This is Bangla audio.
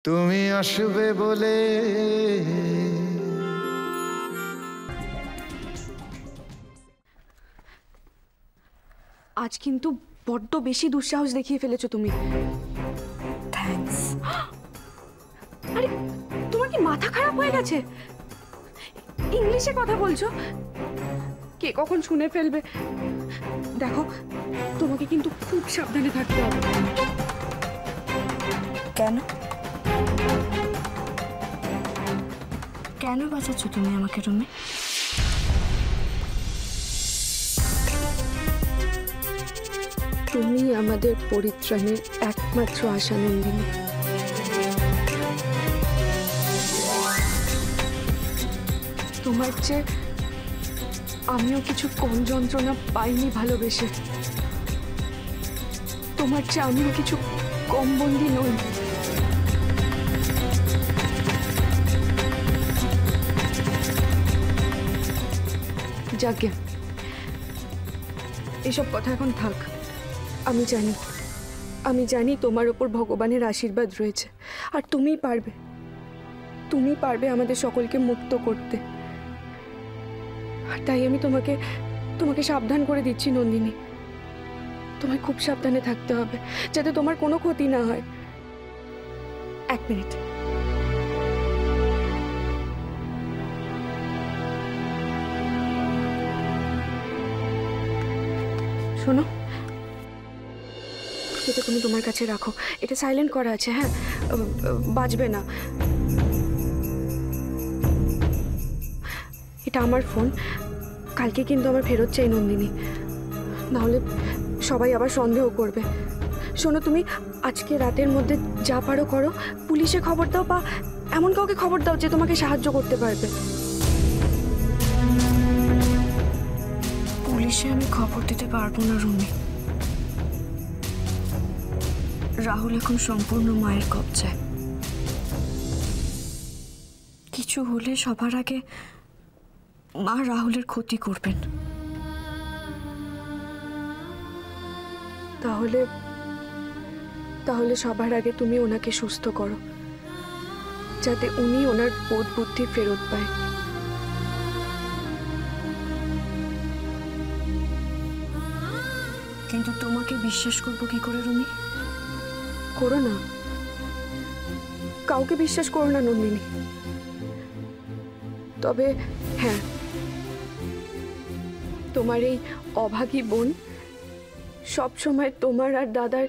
তুমি আসবে বলে আজ কিন্তু বড্ড বেশি দুঃসাহস দেখিয়ে ফেলেছো তুমি। থ্যাঙ্কস। আরে তোমার কি মাথা খারাপ হয়ে গেছে? ইংলিশে কথা বলছো, কে কখন শুনে ফেলবে। দেখো তোমাকে কিন্তু খুব সাবধানে থাকতে হবে। কেন কেন বাঁচাচ্ছ তুমি আমাকে রুমে? তুমি আমাদের পরিত্রাণের একমাত্র আশা নন্দিনী। তোমার চেয়ে আমিও কিছু কম যন্ত্রণা পাইনি ভালোবেসে। তোমার চেয়ে আমিও কিছু কম বন্দী নই। যাকে এসব কথা এখন থাক। আমি জানি তোমার ওপর ভগবানের আশীর্বাদ রয়েছে, আর তুমি পারবে আমাদের সকলকে মুক্ত করতে। আর তাই আমি তোমাকে সাবধান করে দিচ্ছি নন্দিনী। তোমায় খুব সাবধানে থাকতে হবে যাতে তোমার কোনো ক্ষতি না হয়। এক মিনিট। শোনো, এটা তুমি তোমার কাছে রাখো। এটা সাইলেন্ট করা আছে, হ্যাঁ, বাজবে না। এটা আমার ফোন, কালকে কিন্তু আমার ফেরত চাই নন্দিনী, নাহলে সবাই আবার সন্দেহ করবে। শোনো, তুমি আজকে রাতের মধ্যে যা পারো করো। পুলিশে খবর দাও বা এমন কাউকে খবর দাও যে তোমাকে সাহায্য করতে পারবে। পুলিশে আমি খবর দিতে পারবো না রুমি। রাহুল এখন সম্পূর্ণ মায়ের কবজায়। কিছু হলে সবার আগে মা রাহুলের ক্ষতি করবেন। তাহলে সবার আগে তুমি ওনাকে সুস্থ করো, যাতে উনি ওনার বোধ বুদ্ধি ফেরত পায়। কিন্তু তোমাকে বিশ্বাস করবো কি করে রুমি? করো না, কাউকে বিশ্বাস করো না নন্দিনী। তবে হ্যাঁ, তোমার এই অভাগী বোন সব সময় তোমার আর দাদার